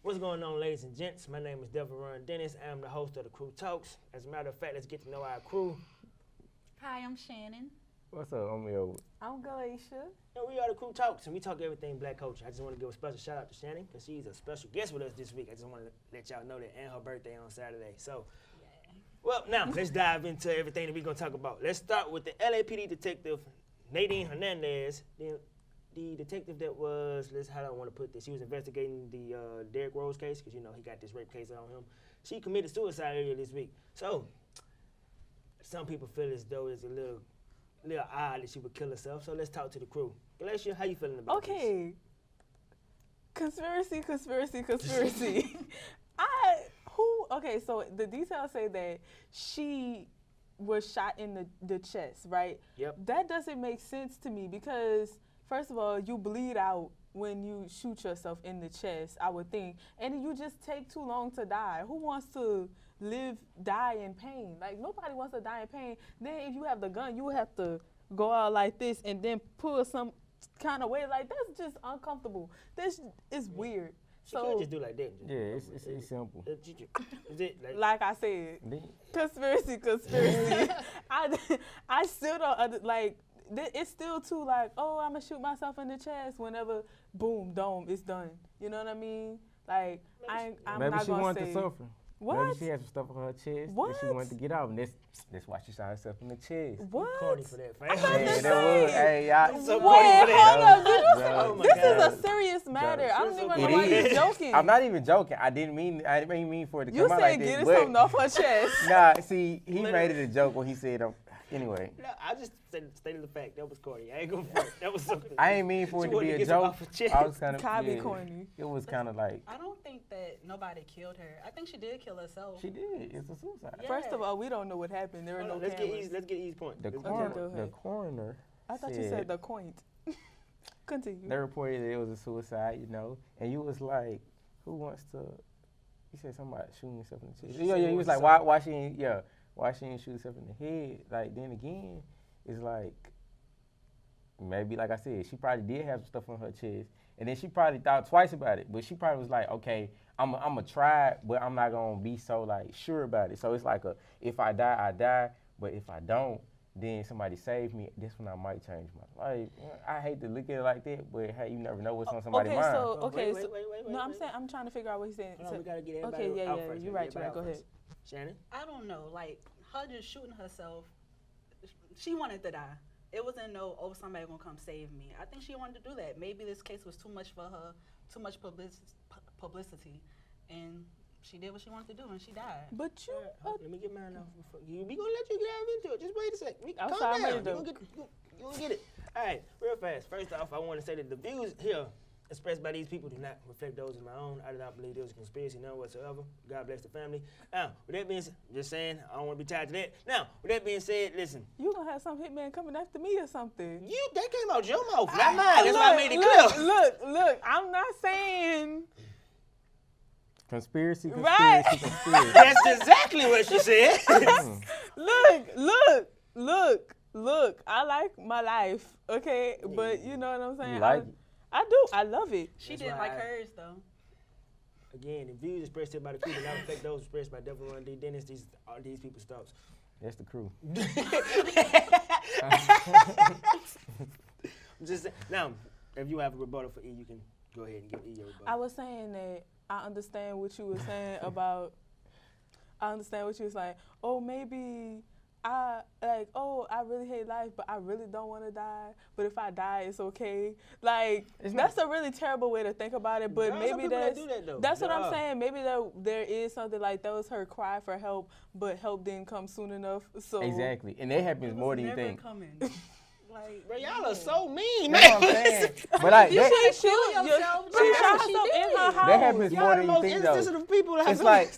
What's going on, ladies and gents? My name is Deveron Dennis. I'm the host of the Crew Talks. As a matter of fact, let's get to know our crew. Hi, I'm Shannon. What's up? I'm Elwood. I'm Galatia. And we are the Crew Talks, and we talk everything black culture. I just want to give a special shout out to Shannon because she's a special guest with us this week. I just want to let y'all know that, and her birthday on Saturday. So, well, now let's dive into everything that we're going to talk about. Let's start with the LAPD detective, Nadine Hernandez. The detective that was, how do I want to put this? She was investigating the Derrick Rose case because, you know, he got this rape case on him. She committed suicide earlier this week. So, some people feel as though it's a little odd that she would kill herself. So, let's talk to the crew. Galatia, how you feeling about this? Okay. Conspiracy. Okay, so the details say that she was shot in the chest, right? Yep. That doesn't make sense to me because, first of all, you bleed out when you shoot yourself in the chest, I would think. And you just take too long to die. Who wants to die in pain? Like, nobody wants to die in pain. Then if you have the gun, you would have to go out like this and then pull some kind of way. Like, that's just uncomfortable. This is weird. She could just do like that. Yeah, it's simple. Is it like I said, conspiracy. I still don't, like, it's still too like, oh, I'm going to shoot myself in the chest whenever, boom, dome, it's done. You know what I mean? Like, I'm not going to say. Maybe she wanted to suffer. What? Maybe she had some stuff on her chest that she wanted to get out, and that's why she shot herself in the chest. What? Corny for that, I'm fam. just that was, saying. hey, y'all. So Wait, corny for that. hold up. Oh my This God. is a serious matter. I don't even know It why is. you're joking. I'm not even joking. I didn't mean for it to You come out said like getting that. something off her chest. Nah, see, he made it a joke when he said, anyway. No, I just stated the fact. That was corny. I ain't going for it. That was something. I ain't mean for it to be a joke. I was kind of, Kylie corny. It was kind of like. I don't think that nobody killed her. I think she did kill herself. She did. It's a suicide. Yeah. First of all, we don't know what happened. There are no Let's cameras. get E's point. The Let's coroner, go ahead. the coroner I thought you said the coin. Continue. They reported that it was a suicide, you know, and you was like, who wants to? You said something about shooting yourself in the chest. Yeah, you was like, why she ain't shoot herself in the head? Like, then again, it's like, maybe, like I said, she probably did have some stuff on her chest, and then she probably thought twice about it, but she probably was like, okay, I'm gonna try it, but I'm not gonna be so like sure about it. So it's like if I die, I die, but if I don't, then somebody save me. This one I might change my life. I hate to look at it like that, but hey, you never know what's on somebody's mind. Wait, I'm saying, I'm trying to figure out what he's saying. No, we gotta get everybody out first. You're right. Go ahead. Shannon? I don't know. Like, her just shooting herself, she wanted to die. It wasn't somebody gonna come save me. I think she wanted to do that. Maybe this case was too much for her, too much publicity, and she did what she wanted to do, and she died. But you, Let me get mine off. We gonna let you get out into it. Just wait a sec. I'm Calm sorry, down. I'm ready to You gonna get it. All right, real fast. First off, I want to say that the views here expressed by these people do not reflect those of my own. I do not believe there was a conspiracy, none whatsoever. God bless the family. Now, with that being said, just saying, I don't want to be tied to that. Now, with that being said, listen. you gonna have some hitman coming after me or something. That came out your mouth, not mine. That's why I made it clear. Look, I'm not saying. Conspiracy. Right. That's exactly what she said. Look. I like my life, okay? But you know what I'm saying? You like it? I do. I love it. She That's didn't why like hers, though. Again, the views expressed here by the crew do not reflect those expressed by Deveron D. Dennis. These are these people's thoughts. That's the crew. Just now, if you have a rebuttal for E, you can go ahead and give E your rebuttal. I was saying that I understand what you were saying about. I understand what you was like. Oh, maybe I really hate life, but I really don't want to die. But if I die, it's okay. Like, that's a really terrible way to think about it. But maybe that's what I'm saying. Maybe there is something like that was her cry for help, but help didn't come soon enough. So Exactly, and that happens more than you think. Like, bro, y'all are so mean, That's man. what I'm saying. But like you that, can't kill yourself. She shot That's what she herself in did. her house. that happens Y'all more the than you most think though. insensitive people that It's like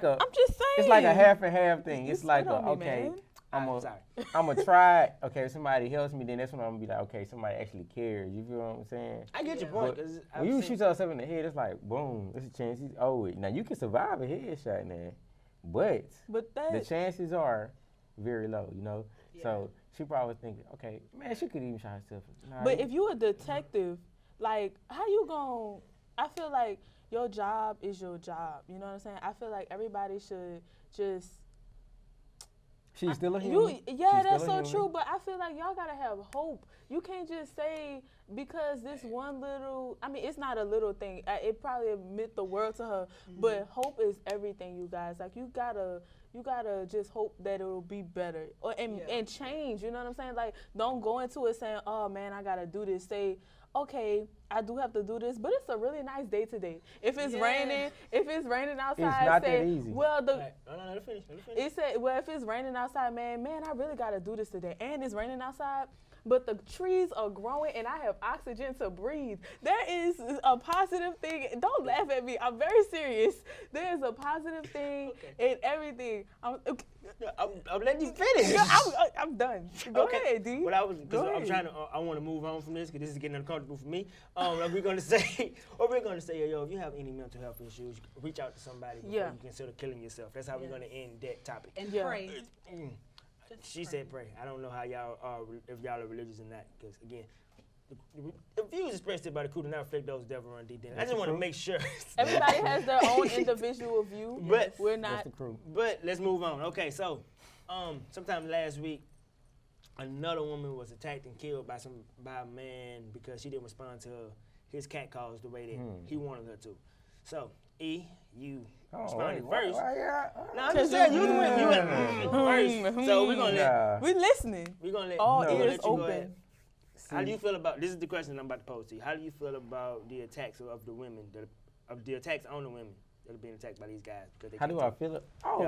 I'm just saying. it's like a half and half thing. You It's like spit on me, okay, man. I'm gonna try it. Okay, if somebody helps me, then that's when I'm gonna be like, okay, somebody actually cares. You feel what I'm saying? I get your Yeah. point. But 'Cause when you shoot yourself in the head, it's like boom. There's a chance he's over it. Now you can survive a headshot now, but that the chances are very low. You know, Yeah. so she probably was thinking, okay, man, she could even shot herself. Nah, But if you a detective, like, how you gon' I feel like your job is your job. You know what I'm saying? I feel like everybody should just. She's still a human. That's so true. But I feel like y'all gotta have hope. You can't just say because this one little. I mean, it's not a little thing. It probably meant the world to her. But hope is everything, you guys. Like you gotta just hope that it'll be better and change. You know what I'm saying? Like don't go into it saying, oh man, I gotta do this. Say, okay, I do have to do this, but it's a really nice day today. If it's raining outside, it's not say, that easy. well, No, let her finish. it said, well, if it's raining outside, man, I really gotta do this today, and it's raining outside. But the trees are growing and I have oxygen to breathe. There is a positive thing. Don't laugh at me. I'm very serious. There is a positive thing in everything. I'm letting you finish. I'm done. Go ahead, D. What I want to move on from this because this is getting uncomfortable for me. We're gonna say, yo, if you have any mental health issues, reach out to somebody before you consider killing yourself. That's how we're gonna end that topic. And pray. She said pray. I don't know how y'all are, if y'all are religious or not, because again, the views expressed by the crew do not reflect those Deveron D. I just want to make sure. Everybody has their own individual view, but we're not. That's the crew. But let's move on. Okay, so sometime last week, another woman was attacked and killed by a man because she didn't respond to his catcalls the way that he wanted her to. So you responded first. No, I'm just saying you went first. So we're gonna we listening. We're gonna let all ears ears let you go open. ahead. How do you feel about this? Is the question I'm about to pose to you. How do you feel about the attacks of the women, the attacks on the women that are being attacked by these guys? How do I feel?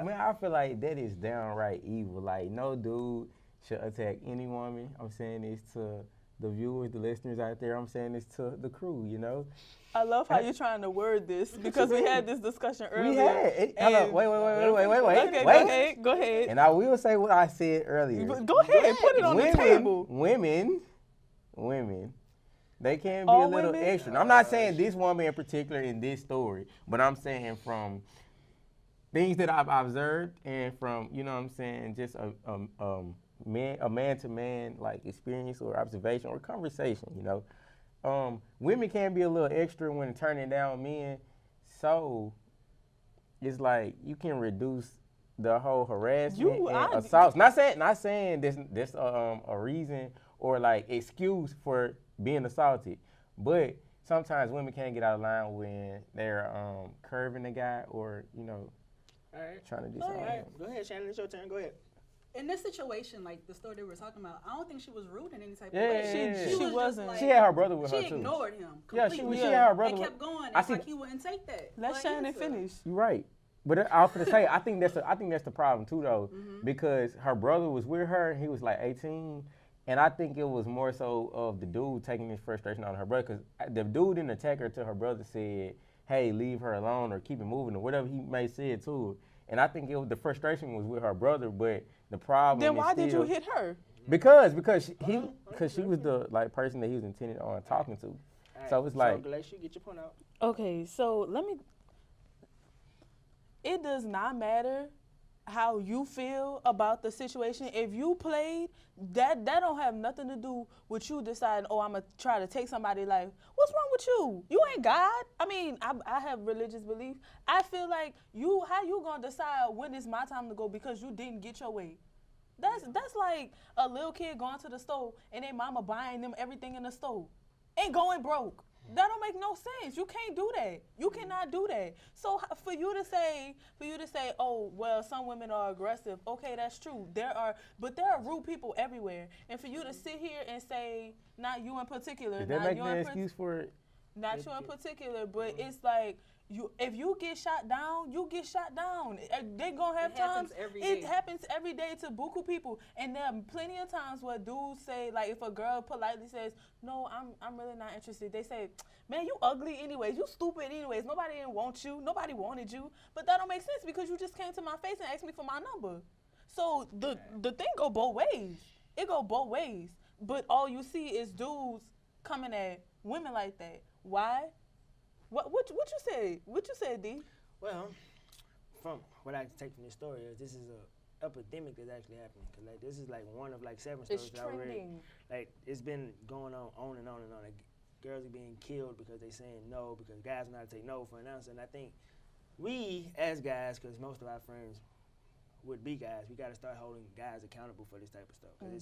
Man, I feel like that is downright evil. Like no dude should attack any woman. I'm saying this to the viewers, the listeners out there. I'm saying this to the crew. You know. I love how you're trying to word this because we had this discussion earlier. We had. Wait. Okay, go ahead. And I will say what I said earlier. Go ahead, put it on the table. Women, they can be a little extra. I'm not saying this woman in particular in this story, but I'm saying from things that I've observed and from, you know what I'm saying, just a man-to-man like experience or observation or conversation, you know. Women can be a little extra when turning down men, so it's like you can reduce the whole harassment and assaults. Not saying this a reason or like excuse for being assaulted, but sometimes women can't get out of line when they're curving a guy or trying to do something. All right, go ahead, Shannon. It's your turn. Go ahead. In this situation, like the story they were talking about, I don't think she was rude in any type of way. She wasn't. Like, she had her brother with her too. She ignored him Yeah, completely. she had her brother. And kept going. It's like he wouldn't take that. Let Shannon finish. You're right. But I was gonna say, I think that's the problem too, though, because her brother was with her. He was like 18, and I think it was more so of the dude taking his frustration on her brother, because the dude didn't attack her till her brother said, "Hey, leave her alone" or "keep it moving" or whatever he may say it to her. And I think the frustration was with her brother, but the problem. Then why did you hit her? Because she was the person that he was intended on talking to. Right, so it's like. Galatia, get your point out. Okay, so it does not matter how you feel about the situation. If you played, that don't have nothing to do with you deciding, oh, I'm going to try to take somebody's life. What's wrong with you? You ain't God. I mean, I have religious belief. I feel like how you going to decide when it's my time to go because you didn't get your way? That's like a little kid going to the store and their mama buying them everything in the store and going broke. That don't make no sense. You can't do that. You cannot do that. So for you to say, oh, well, some women are aggressive. Okay, that's true. But there are rude people everywhere. And for you to sit here and say, not you in particular, Is that making an excuse for it? Not you in particular, but it's like if you get shot down, you get shot down. They gonna have times. It happens every day to buku people, and there are plenty of times where dudes say, like, if a girl politely says, "No, I'm really not interested," they say, "Man, you ugly anyways. You stupid anyways. Nobody didn't want you. Nobody wanted you." But that don't make sense because you just came to my face and asked me for my number. So the thing go both ways. It go both ways. But all you see is dudes coming at women like that. Why? What you said? What you said, D? Well, from what I take from this story is this is a epidemic that's actually happening. Cause this is one of 7 stories It's that I read. trending. It's been going on and on and on. girls are being killed because they saying no, because guys know how to take no for an answer. And I think we, as guys, because most of our friends would be guys, we got to start holding guys accountable for this type of stuff. Because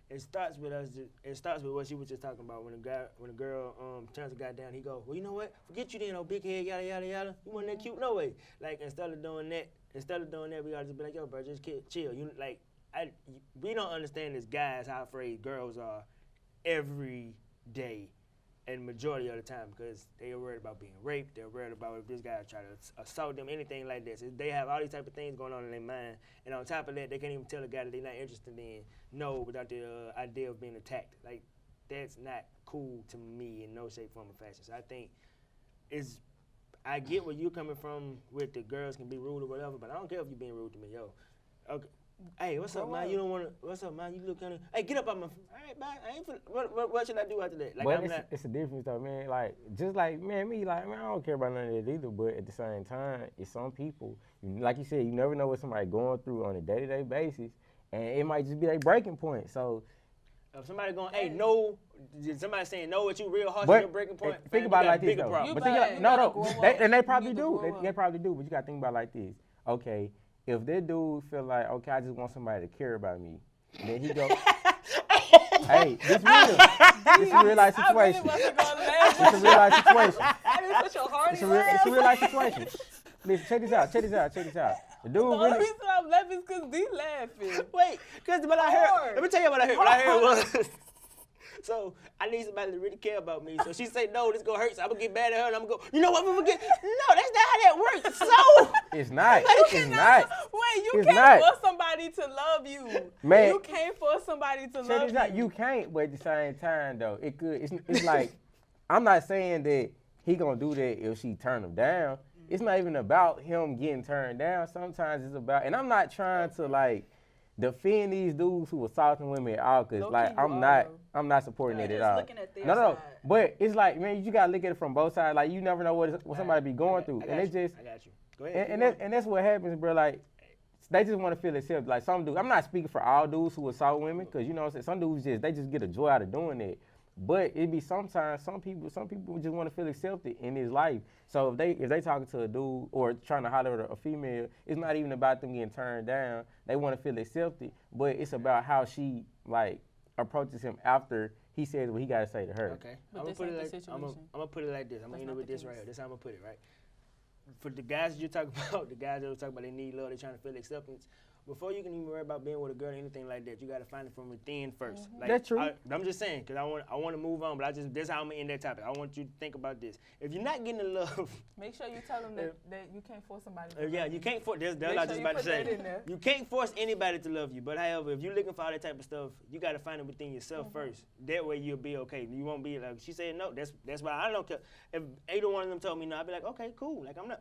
it starts with us. It starts with what she was just talking about. When a girl turns a guy down, he go, well, you know what? Forget you then, oh big head, yada yada yada. You wasn't that cute, no way. Like instead of doing that, we gotta just be like, yo, bro, just chill. You like, we don't understand as guys how afraid girls are every day. And majority of the time, because they are worried about being raped, they're worried about if this guy try to assault them, anything like this. They have all these type of things going on in their mind, and on top of that, they can't even tell a guy that they're not interested in no without the idea of being attacked. Like, that's not cool to me in no shape, form, or fashion. So I think I get where you're coming from with the girls can be rude or whatever, but I don't care if you're being rude to me, yo. Okay. Hey, what's up, man? You don't want to. What's up, man? You look kind of. Hey, get up on my. All right, bye. I ain't. What should I do after that? Like, but it's a difference though, man. Like, just like me, like, man, I don't care about none of that either. But at the same time, it's some people. Like you said, you never know what somebody going through on a day-to-day basis, and it might just be their breaking point. So, if somebody going, hey, no, somebody saying no at you real harsh, your breaking point. Think about it like this though. But they probably do. They probably do. But you gotta think about it like this. Okay. If that dude feel like, okay, I just want somebody to care about me, then he go, hey, this real. This is a real life situation. It's a real life situation. It's a real life situation. Listen, check this out. The dude The only really. reason I'm laughing is because D laughing. Wait, because what I heard, let me tell you what I heard. What I heard was, so I need somebody to really care about me. So she say no, this gonna hurt. So I'm gonna get mad at her and I'm gonna go, you know what, we forget. No, that's not how that works. So It's not. It's not. Wait, you It's can't not. force somebody to love you. Man. You can't force somebody to Check love this out. you. You can't, but at the same time though, it could. It's like, I'm not saying that he gonna do that if she turn him down. It's not even about him getting turned down. Sometimes it's about, and I'm not trying to like defend these dudes who assaulting women at all, cause like I'm not supporting it at all. No. But it's like, man, you gotta look at it from both sides. Like you never know what somebody be going through, and it just. I got you. Go ahead. And that's what happens, bro. Like they just want to feel accepted. Like some dudes, I'm not speaking for all dudes who assault women, cause you know what I'm saying. Some dudes they just get a joy out of doing that. But it be sometimes some people just want to feel accepted in his life. So if they talking to a dude or trying to holler at a female, it's not even about them getting turned down. They want to feel accepted, but it's about how she like approaches him after he says what he got to say to her. Okay. But I'm gonna put it like this. I'm gonna end it with this right here. This is how I'm gonna put it, right? For the guys that you're talking about, the guys that are talking about they need love, they're trying to feel acceptance. Before you can even worry about being with a girl or anything like that, you got to find it from within first. Mm-hmm. Like, That's true. I'm just saying, because I want to move on, but that's how I'm going to end that topic. I want you to think about this. If you're not getting the love. Make sure you tell them that you can't force somebody to Yeah, love you can't force, that's what I was just Make about sure to you put say. that in there. You can't force anybody to love you, but however, if you're looking for all that type of stuff, you got to find it within yourself first. That way you'll be okay. You won't be like, she said no, that's why I don't care. If either one of them told me no, I'd be like, okay, cool. Like, I'm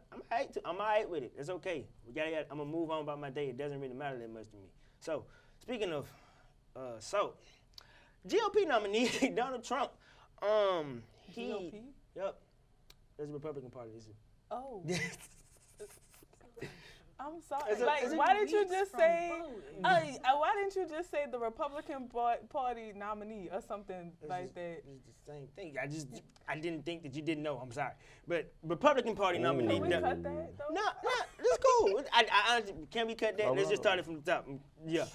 all right with it. It's okay. I'm going to move on about my day. It doesn't really matter that much to me. So, speaking of, GOP nominee Donald Trump, GOP? Yep, that's the Republican Party. Oh. I'm sorry. It's a- Like, it's a why didn't you weeks just from say? voting. Why didn't you just say the Republican Party nominee or something like that? It's the same thing. I didn't think that you didn't know. I'm sorry, but Republican Party nominee. Can we No, cut that though? no, it's cool. I honestly, can we cut that? Let's just start it from the top. Yeah.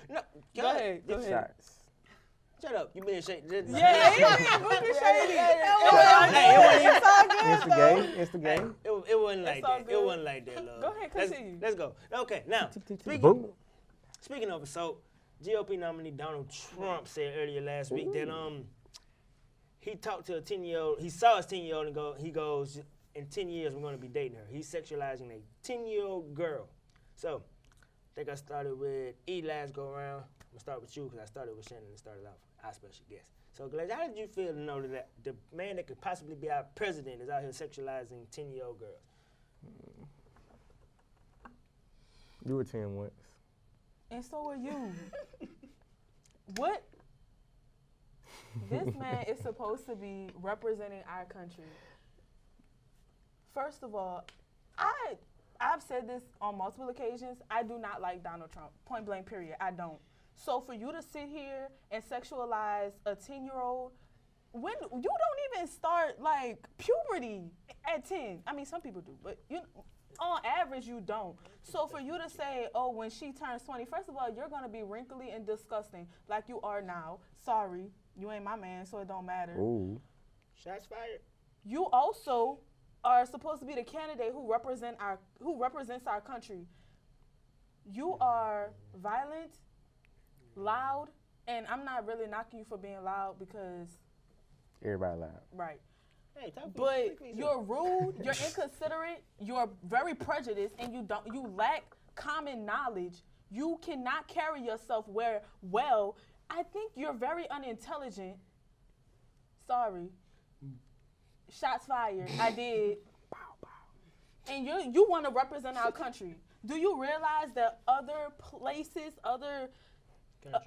No. Go ahead. Shots. Shut up. You being shady. Yeah, he be shady. It's the game. It's the game. It wasn't like all that. It good. wasn't like that, love. Go ahead, continue. Let's go. Okay, now, Boom. speaking of assault, GOP nominee Donald Trump said earlier last week that he talked to a 10-year-old. He saw his 10-year-old and he goes, in 10 years I'm going to be dating her. He's sexualizing a 10-year-old girl. So, I think I started with E last go around. I'm going to start with you because I started with Shannon and started off our special guest. So, Galatia, how did you feel to know that the man that could possibly be our president is out here sexualizing 10-year-old girls? You were 10 once. And so are you. What? This man is supposed to be representing our country. First of all, I've said this on multiple occasions. I do not like Donald Trump. Point blank, period. I don't. So for you to sit here and sexualize a 10-year-old, when you don't even start like puberty at 10. I mean, some people do, but on average you don't. So for you to say, oh, when she turns 20, first of all, you're gonna be wrinkly and disgusting like you are now. Sorry, you ain't my man, so it don't matter. Ooh. Shots fired. You also are supposed to be the candidate who represents our country. You are violent, loud, and I'm not really knocking you for being loud because Everybody loud. right. Hey, But you're rude, you're inconsiderate, you're very prejudiced, and you lack common knowledge. You cannot carry yourself well. I think you're very unintelligent. Sorry. Shots fired. I did. And you want to represent our country. Do you realize that other places, other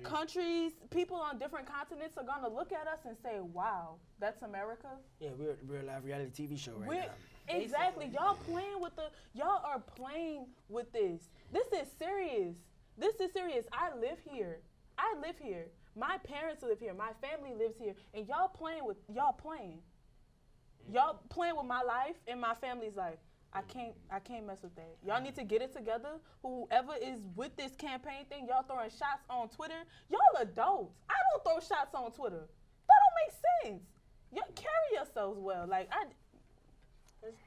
countries, people on different continents are going to look at us and say, wow, that's America? Yeah, we're a real live reality TV show right now. Exactly. Y'all are playing with this. This is serious. I live here. My parents live here. My family lives here. And y'all playing. Y'all playing with my life and my family's life. I can't mess with that. Y'all need to get it together. Whoever is with this campaign thing, y'all throwing shots on Twitter. Y'all adults. I don't throw shots on Twitter. That don't make sense. Y'all carry yourselves well. Like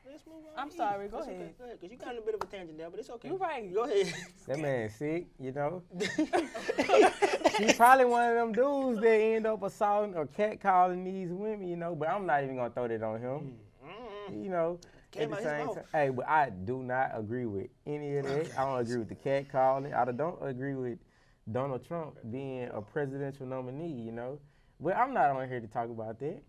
Let's move on. I'm sorry. Go ahead. Okay. Go ahead, because you got in a bit of a tangent there, but it's okay. You're right. Go ahead. That man sick, you know. He's probably one of them dudes that end up assaulting or catcalling these women, you know. But I'm not even gonna throw that on him. You know. At the same time, hey, but I do not agree with any of that. I don't agree with the catcalling. I don't agree with Donald Trump being a presidential nominee, you know. But I'm not on here to talk about that.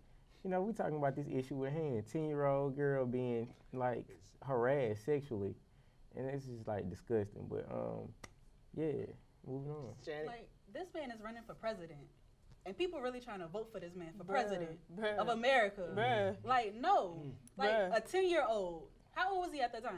You know, we're talking about this issue at hand. 10-year-old girl being, like, harassed sexually. And it's just, like, disgusting. But, yeah, moving on. Like, this man is running for president. And people really trying to vote for this man for president of America. Like, no. Like, a 10-year-old. How old was he at the time?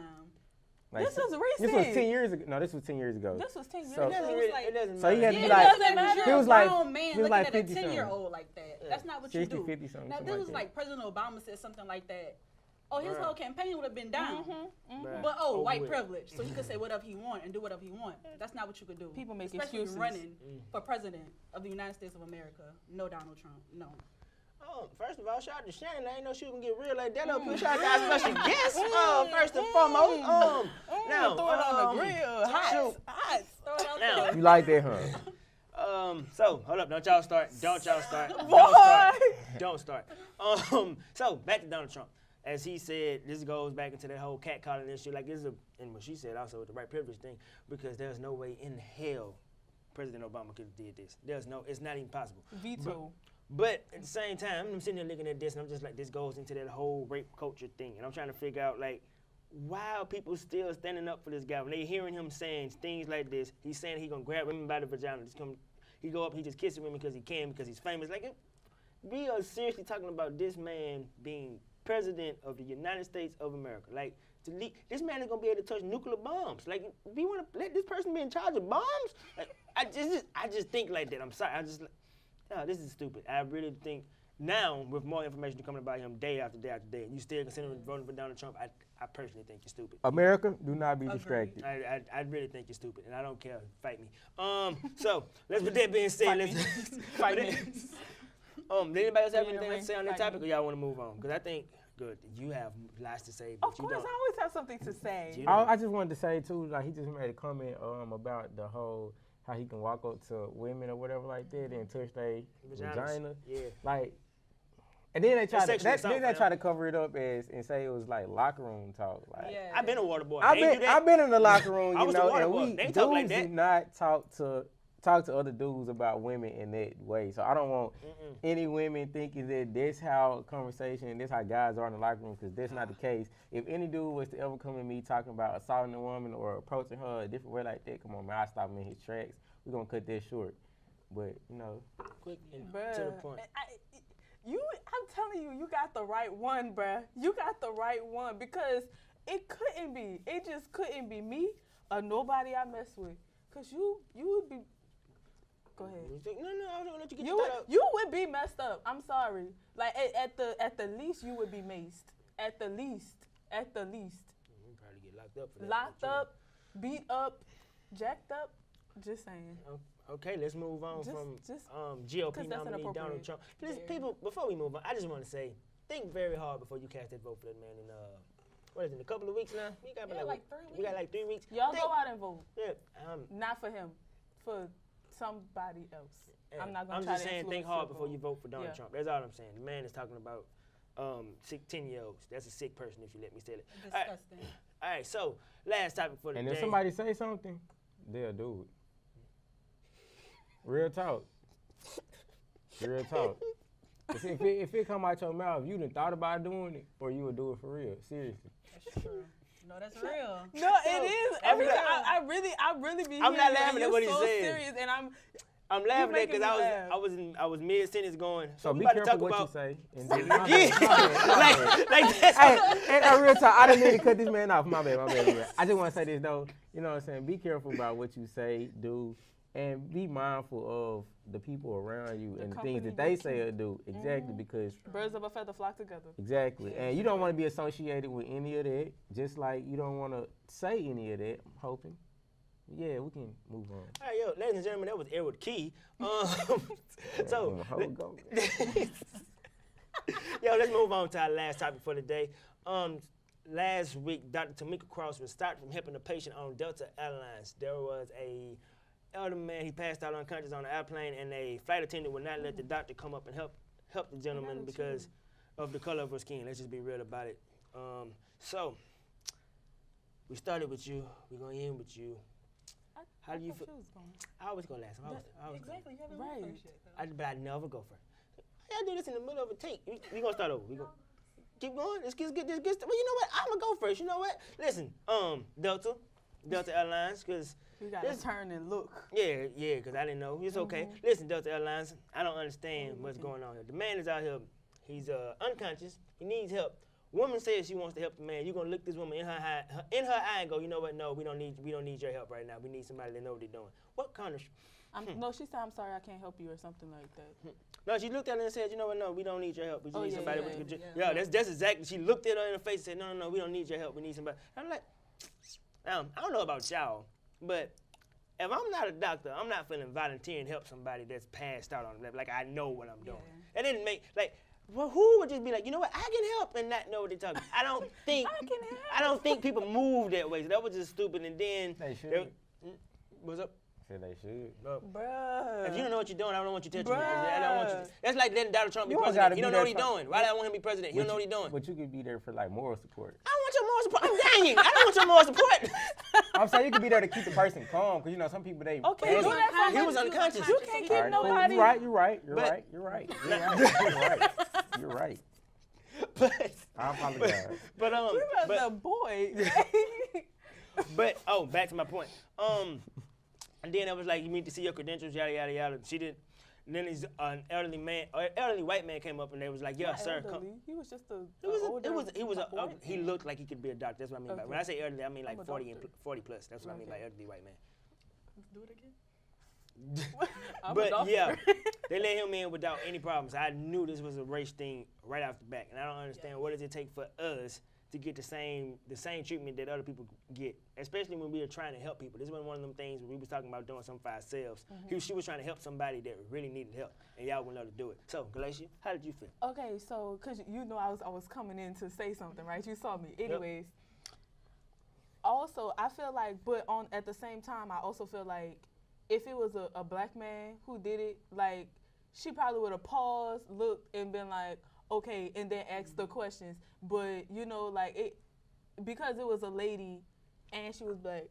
Like, this was recent. This was 10 years ago. No, this was 10 years ago. This was 10 years So- ago. It doesn't So he had to be It like, doesn't matter. he was like, grown man he was looking like at a 50 something. 10-year-old like that. That's not what 60, you do. 50 something. Now, something this was that. like President Obama said something like that. Oh, his Bruh. whole campaign would have been down. Bruh. But Over white with. privilege, so he could say whatever he want and do whatever he want. That's not what you could do. People make especially excuses. running for president of the United States of America. No Donald Trump. No. Oh, first of all, shout out to Shannon. I didn't know she was gonna get real like that up here. Shout out to our special guest. First and foremost. Now, throw it on the grill. Hot. Throw it out Now, there. You like that, huh? So hold up, don't y'all start. Don't start. So back to Donald Trump. As he said, this goes back into that whole catcalling issue. Like this is and what she said also the right privilege thing, because there's no way in hell President Obama could have did this. It's not even possible. Veto. But at the same time, I'm sitting there looking at this, and I'm just like, this goes into that whole rape culture thing, and I'm trying to figure out like, why are people still standing up for this guy when they hearing him saying things like this? He's saying he gonna grab women by the vagina. He go up, he just kissing women because he can, because he's famous. Like, we are seriously talking about this man being president of the United States of America. Like, this man is gonna be able to touch nuclear bombs. Like, we want to let this person be in charge of bombs? Like, I just think like that. I'm sorry. No, this is stupid. I really think now, with more information coming about him day after day after day, and you still considering voting for Donald Trump, I personally think you're stupid. America, do not be distracted. I really think you're stupid, and I don't care. Fight me. So, with that being said, let's Fight me. Did anybody else have Get in the anything ring, to say on that fight topic, me. or y'all want to move on? Because I think, good, you have lots to say, but Of you course, don't. I always have something to say. You don't. I just wanted to say too, like he just made a comment about the whole how he can walk up to women or whatever like that and touch their vagina. Yeah. Like, and then they try That's to sexual assault, try to cover it up and say it was like locker room talk. Like, Yeah. I've been a water boy. I've been in the locker room, I you was the know, water and boy. we They dudes talk like that. do not talk to other dudes about women in that way. So I don't want any women thinking that that's how conversation, that's how guys are in the locker room, because that's not the case. If any dude was to ever come at me talking about assaulting a woman or approaching her a different way like that, come on, man, I stop him in his tracks. We're going to cut that short. But, you know. Quick and Bruh, to the point. I'm telling you, you got the right one, bruh. You got the right one, because it couldn't be. It just couldn't be me or nobody I mess with. Because you would be, Go ahead. No, I was gonna let you get You your would, thought out. you would be messed up. I'm sorry. Like at the least you would be maced. At the least. You probably get locked up for that. Locked up, beat up, jacked up. Just saying. Okay, let's move on from just GOP 'cause that's nominee Donald inappropriate. Trump. Please, Very. people, before we move on, I just want to say, think very hard before you cast that vote for that man in what is it, in a couple of weeks now? We got Yeah, like 3 We got like 3 weeks. Y'all Think- go out and vote. Yeah, Not for him. For somebody else. yeah. I'm not gonna I'm try just to saying, think influence hard your before you vote. vote for Donald Yeah. Trump. That's all I'm saying. The man is talking about 10-year-olds. That's a sick person, if you let me say it. Disgusting. All right, so last topic for the And day. if somebody say something, they'll do it. Real talk. Real talk. If it come out your mouth, you done thought about doing it, or you would do it for real. Seriously. That's true. No, that's real. No, it is. Every not- time I really be I'm hearing not you, laughing and at what you're he so said. serious, and I'm laughing at making because me laugh. I was mid sentence going. So we be about to careful talk what you about say. And like that's Hey, and real talk, I didn't mean to cut this man off. My bad. I just want to say this though. You know what I'm saying? Be careful about what you say, do, and be mindful of the people around you The and the company things that they you say keep. or do. Exactly, because birds of a feather flock together. exactly, and you don't want to be associated with any of that. Just like you don't want to say any of that. I'm hoping. Yeah, we can move on. All right, yo, ladies and gentlemen, that was Edward Key. So, yo, let's move on to our last topic for the day. Last week, Dr. Tamika Cross was stopped from helping a patient on Delta Airlines. There was a elder man, he passed out unconscious on the airplane, and a flight attendant would not let the doctor come up and help the gentleman because of the color of her skin. Let's just be real about it. So, we started with you. We're going to end with you. How do you feel? I always go last. I always Exactly. You haven't Right. went first yet. but I never go first. I do this in the middle of a take. We gonna start over. We gonna keep going. Let's get this. Well, you know what? I'm gonna go first. You know what? Listen, Delta Airlines, cause You gotta this- turn and look. yeah, cause I didn't know. It's okay. Listen, Delta Airlines, I don't understand what's going on here. The man is out here. He's unconscious. He needs help. Woman says she wants to help the man. You're gonna look this woman in her eye and go, you know what? No, we don't need your help right now. We need somebody that know what they're doing. What kind of? No, she said, I'm sorry, I can't help you or something like that. No, she looked at her and said, you know what? No, we don't need your help. We just Oh, need yeah, somebody yeah, with yeah. that's exactly. She looked at her in the face and said, no, we don't need your help. We need somebody. I'm like, I don't know about y'all, but if I'm not a doctor, I'm not feeling volunteering to help somebody that's passed out on the left. Like I know what I'm doing. Yeah. It didn't make like. Well, who would just be like, you know what? I can help and not know what they're talking. I don't think. I can help. I don't think people move that way. So that was just stupid. And then They should. what's up? Said they should. Bruh. If you don't know what you're doing, I don't want you touching me. Bruh. I don't want you. That's like letting Donald Trump be You don't president. gotta He don't be know what there he's for- doing. Why do I want him to be president? He don't know what he's doing. But you could be there for like moral support. I don't want your moral support. I'm dying. I don't want your moral support. I'm saying you could be there to keep the person calm, because you know some people they. Okay, they- do that for He him. was unconscious. You can't All get right, cool. nobody. You're right. You're right. But I apologize. but You was a boy. but back to my point. And then I was like, you need to see your credentials, yada yada yada. She didn't. And then an elderly white man came up and they was like, yeah, Not sir. elderly. He was just a. He looked like he could be a doctor. That's what I mean by when I say elderly, I mean like I'm a 40 doctor. 40 plus. That's what I mean by Okay. elderly white man. Do it again. I'm a But doctor. yeah, they let him in without any problems. I knew this was a race thing right off the back, and I don't understand what does it take for us to get the same treatment that other people get, especially when we are trying to help people. This wasn't one of them things where we was talking about doing something for ourselves. She was trying to help somebody that really needed help, and y'all wouldn't let her do it. So, Galatia, how did you feel? Okay, so cause you know I was coming in to say something, right? You saw me. Anyways. Also, I feel like, but at the same time, I also feel like if it was a black man who did it, like she probably would have paused, looked, and been like, okay, and then asked the questions. But you know, like because it was a lady, and she was black,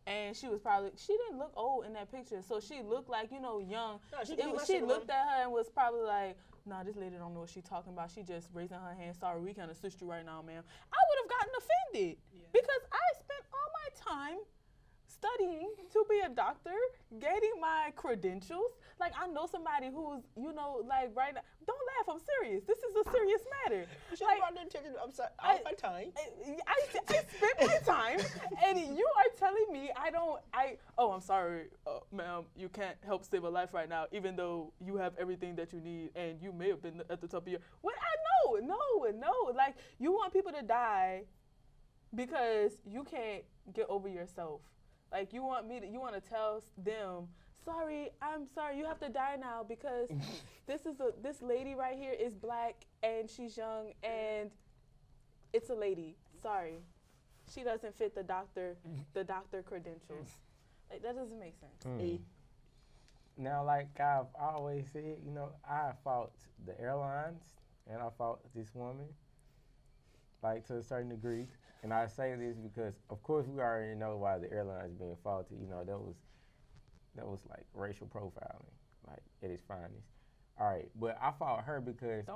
and she didn't look old in that picture, so she looked like young. No, she She looked at her and was probably like, nah, this lady don't know what she's talking about. She just raising her hand. Sorry, we can't assist you right now, ma'am. I would have gotten offended because I spent all my time studying to be a doctor, getting my credentials. Like, I know somebody who's, like right now. Don't laugh, I'm serious. This is a serious matter. Like, I'm sorry, I spent my time, and you are telling me I'm sorry, ma'am, you can't help save a life right now, even though you have everything that you need and you may have been at the top of your, what? No. Like, you want people to die because you can't get over yourself. Like, you want to tell them, I'm sorry, you have to die now because this lady right here is black and she's young and it's a lady. Sorry. She doesn't fit the doctor credentials. Like, that doesn't make sense. Now, like I've always said, I fought the airlines and I fought this woman, like, to a certain degree. And I say this because, of course, we already know why the airlines being faulty. That was like racial profiling, like at its finest. All right, but I fought her because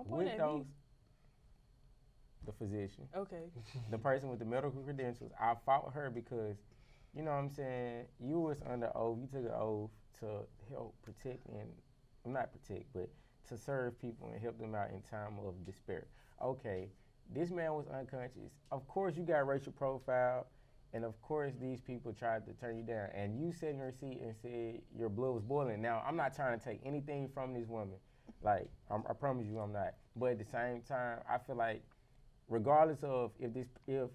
the physician, okay, the person with the medical credentials, I fought her because, you know what I'm saying, you was under oath, you took an oath to help protect but to serve people and help them out in time of despair. Okay, this man was unconscious. Of course you got racial profile, and of course these people tried to turn you down, and you sat in your seat and said your blood was boiling. Now, I'm not trying to take anything from this woman. Like, I promise you I'm not. But at the same time, I feel like regardless of if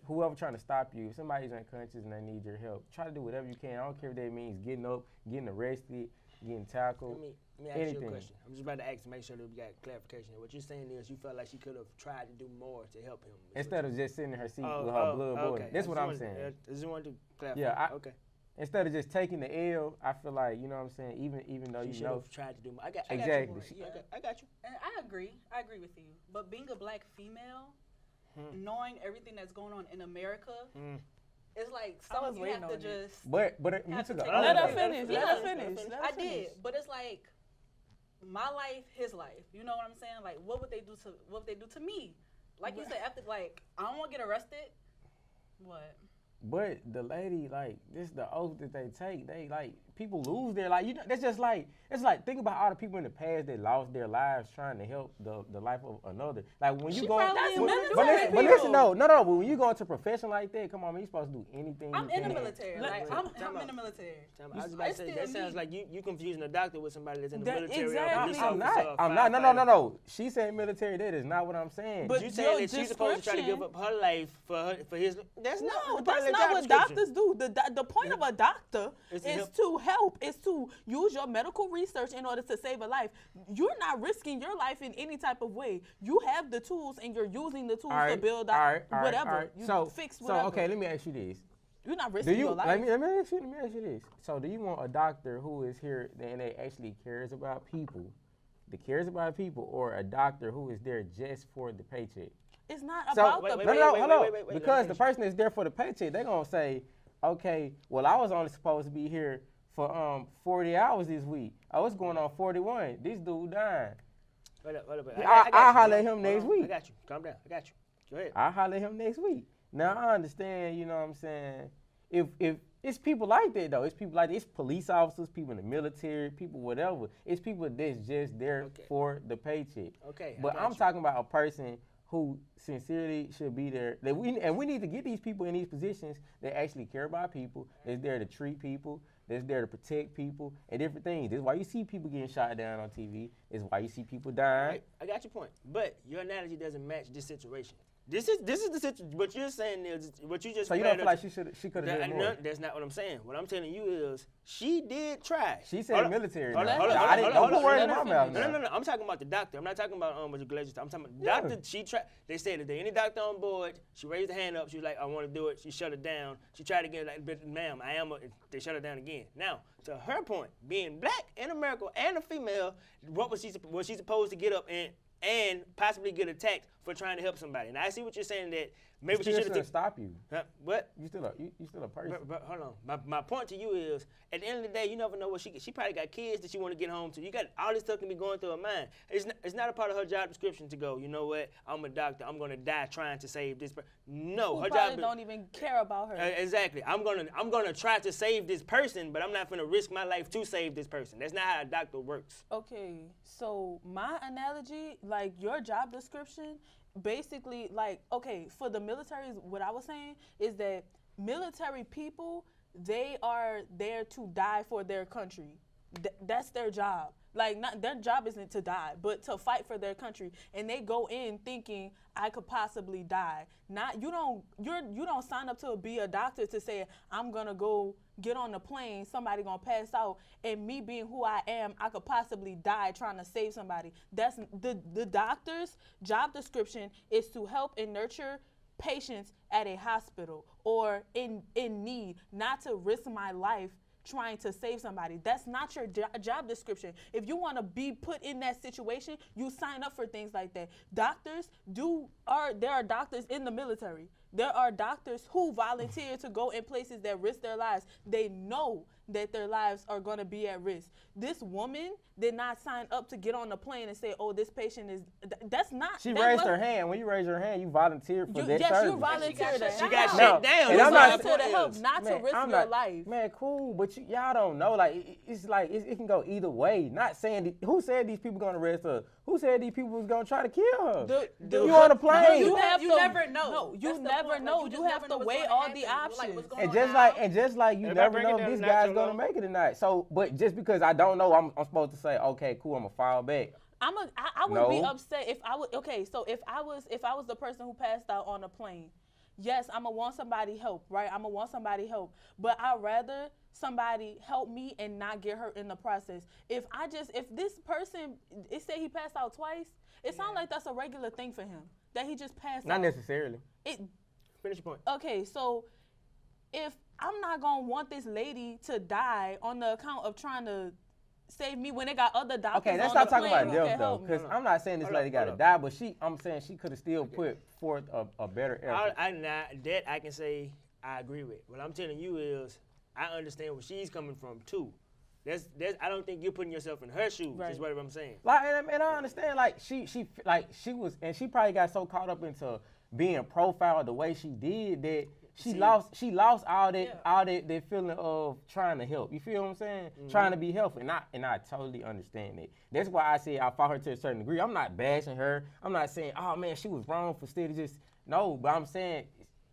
whoever trying to stop you, if somebody's unconscious and they need your help, try to do whatever you can. I don't care if that means getting up, getting arrested, getting tackled, Let me ask you a question. I'm just about to ask to make sure that we got clarification. What you're saying is you felt like she could have tried to do more to help him. Instead of just sitting in her seat with her blood boiling. That's what I'm saying. I just wanted to clarify. Yeah, okay. Instead of just taking the L, I feel like, you know what I'm saying, even though she you know. tried to do more. I got exactly. you. I got you. And I agree with you. But being a black female, knowing everything that's going on in America, it's like some you have to just. But you took let her finish. I did, but it's like my life, his life. You know what I'm saying? Like, what would they do to me? Like you said, after, like, I don't want to get arrested. What? But the lady, like, this is the oath that they take. They, like, people lose their life. That's just like, it's like, think about all the people in the past that lost their lives trying to help the life of another. Like, when you go, but listen, no, but when you go into a profession like that, come on, man, you're supposed to do anything. I'm in the military. Like, I'm in the military. I was about to say, that sounds like you confusing a doctor with somebody that's in the military. Exactly. I'm not. No. She said military. That is not what I'm saying. But you saying that she's supposed to try to give up her life for his. That's not what doctors do. The point of a doctor is to help, is to use your medical research in order to save a life. You're not risking your life in any type of way. You have the tools and you're using the tools to build up whatever. Fix whatever. So, okay, let me ask you this. You're not risking your life. Let me ask you this. So, do you want a doctor who is here and they actually cares about people, or a doctor who is there just for the paycheck? It's not about the paycheck. Hold on. Because the person that's there for the paycheck, they're going to say, okay, well, I was only supposed to be here for 40 hours this week. I was going on 41. This dude dying. Wait up. I'll holler at him next week. I got you. Calm down. I got you. Go ahead. I'll holler at him next week. Now, I understand, you know what I'm saying, if it's people like that, though. It's people like that. It's police officers, people in the military, people whatever. It's people that's just there for the paycheck. Okay. But I'm talking about a person who sincerely should be there. We need to get these people in these positions that actually care about people, that's there to treat people, that's there to protect people, and different things. This is why you see people getting shot down on TV. This is why you see people dying. Right. I got your point. But your analogy doesn't match this situation. This is the situation. What you're saying is what you just. So you don't feel like she could have done more? That's not what I'm saying. What I'm telling you is she did try. She said military. Hold on. Don't put words in my mouth. No. I'm talking about the doctor. I'm not talking about Galatia. I'm talking about the doctor. She tried. They said if there any doctor on board, she raised her hand up. She was like, I want to do it. She shut it down. She tried again, like, ma'am, I am. They shut her down again. Now, to her point, being black in America and a female, was she supposed to get up and possibly get attacked for trying to help somebody? And I see what you're saying, that maybe she should have stop you. What? You still a person. But hold on. My point to you is, at the end of the day, you never know what she probably got kids that she want to get home to. You got all this stuff can be going through her mind. It's not a part of her job description to go, you know what? I'm a doctor. I'm gonna die trying to save this person. No, her probably job don't even care about her. Exactly. I'm gonna try to save this person, but I'm not gonna risk my life to save this person. That's not how a doctor works. Okay, so my analogy, like your job description, basically, like, okay, for the military, what I was saying is that military people, they are there to die for their country. That's their job. Like, not their job isn't to die, but to fight for their country. And they go in thinking I could possibly die. Not you don't sign up to be a doctor to say I'm gonna go get on the plane, somebody gonna pass out, and me being who I am, I could possibly die trying to save somebody. That's the doctor's job description is to help and nurture patients at a hospital or in need, not to risk my life trying to save somebody. That's not your job description. If you want to be put in that situation, you sign up for things like that. There are doctors in the military. There are doctors who volunteer to go in places that risk their lives. They know that their lives are going to be at risk. This woman did not sign up to get on the plane and say, oh, this patient is, that's not. She raised her hand. When you raise your hand, you volunteered for that service. Yes, you volunteered to She got help. shut down. And I'm not to help, not to risk your life. Man, cool, but y'all don't know. Like, it's like, it can go either way. Not saying, who said these people going to arrest her? Who said these people was going to try to kill her? You on a plane. You never know. No, you never know. You have to weigh all the options. And just like you never know if this guy's gonna make it or not. So, but just because I don't know, I'm supposed to say, okay, cool, I'm gonna file back. I would be upset if I would. Okay, so if I was the person who passed out on a plane, yes, I'm gonna want somebody help, right? I'm gonna want somebody help, but I'd rather somebody help me and not get hurt in the process. If this person, it said he passed out twice, it sounds like that's a regular thing for him that he just passed out. Not necessarily. Finish your point. Okay, so if I'm not gonna want this lady to die on the account of trying to save me when they got other doctors. Okay, let's not talk about death though, because I'm not saying this lady got to die, but I'm saying she could have still put forth a better effort. I can say I agree with. What I'm telling you is I understand where she's coming from too. I don't think you're putting yourself in her shoes. Right. Is what I'm saying. Like, and I understand. Like she was, and she probably got so caught up into being profiled the way she did that she lost all that feeling of trying to help. You feel what I'm saying? Mm-hmm. Trying to be helpful, and I totally understand that. That's why I say I fought her to a certain degree. I'm not bashing her. I'm not saying, oh man, she was wrong for still just no. But I'm saying,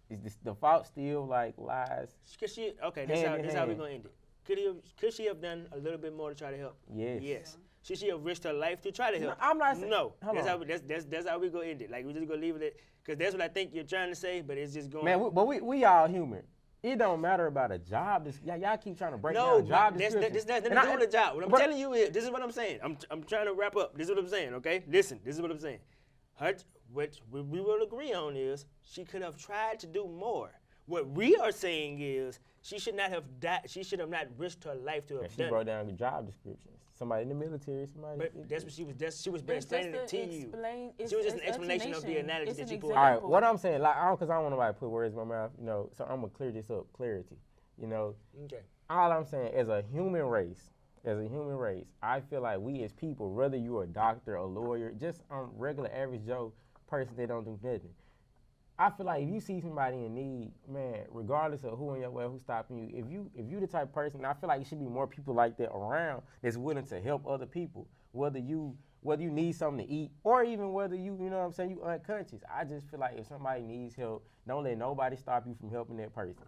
is the fault still like lies? That's how we're gonna end it. Could she have done a little bit more to try to help? Yes. Yes. Should she have risked her life to try to help? No, I'm not saying. No. That's how we gonna end it. Like, we're just gonna leave it because that's what I think you're trying to say, but it's just going. Man, but we all human. It don't matter about a job. Y'all keep trying to break down job description. This has nothing to do with a job. What I'm telling you is, this is what I'm saying. I'm trying to wrap up. This is what I'm saying, okay? Listen, this is what I'm saying. What we will agree on is she could have tried to do more. What we are saying is she should not have died. She should have not risked her life to have done it. She broke down the job descriptions. Somebody in the military, somebody. But that's what she was. She was explaining it to you. She was just an explanation of the analogy that you put. All right, what I'm saying, like, because I don't want nobody to put words in my mouth, so I'm gonna clear this up. Clarity, Okay. All I'm saying, as a human race, I feel like we as people, whether you're a doctor, a lawyer, just regular average Joe person that don't do nothing, I feel like if you see somebody in need, man, regardless of who in your way, who's stopping you, if you the type of person, I feel like it should be more people like that around that's willing to help other people, whether you need something to eat or even whether you know what I'm saying, you unconscious. I just feel like if somebody needs help, don't let nobody stop you from helping that person.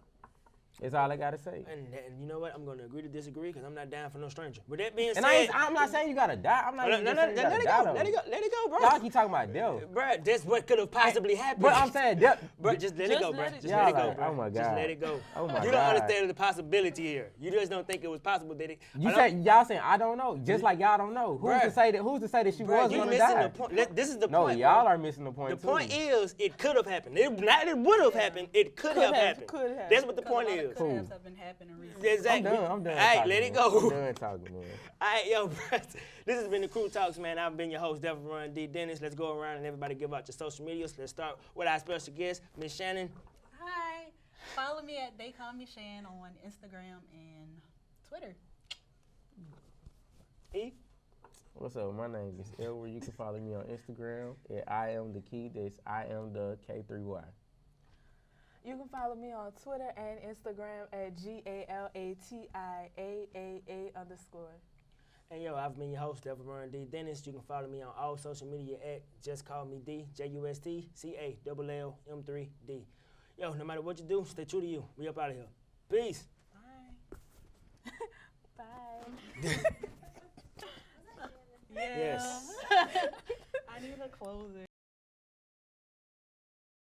That's all I gotta say. And you know what? I'm gonna agree to disagree because I'm not down for no stranger. With that being said, I'm not saying you gotta die. I'm not saying you gotta die. Let it go, bro. Y'all keep talking about death. Bro, that's what could have possibly happened. But I'm saying death. Bro, just let it go, bro. Just let it go, bro. Oh my God. Just let it go. Oh my God. You don't understand the possibility here. You just don't think it was possible that it. Y'all saying I don't know, just like y'all don't know. Who's to say that she was gonna die? This is the point. No, y'all are missing the point. The point is, it could have happened. It would have happened. It could have happened. That's what the point is. Cool. Exactly. I'm done. All right, let it go. I'm done talking, man. All right, yo, bro. This has been the Crew Talks, man. I've been your host, Deveron D. Dennis. Let's go around and everybody give out your social medias. Let's start with our special guest, Miss Shannon. Hi. Follow me at They Call Me Shan on Instagram and Twitter. E? What's up? My name is Elwood. You can follow me on Instagram at I am the key. That's I am the K3Y. You can follow me on Twitter and Instagram at GALATIAAA_. And yo, I've been your host, Deveron D. Dennis. You can follow me on all social media at Just Call Me D, JUSTCALLM3D. Yo, no matter what you do, stay true to you. We up out of here. Peace. Bye. Bye. Yeah. Yes. I need a closer.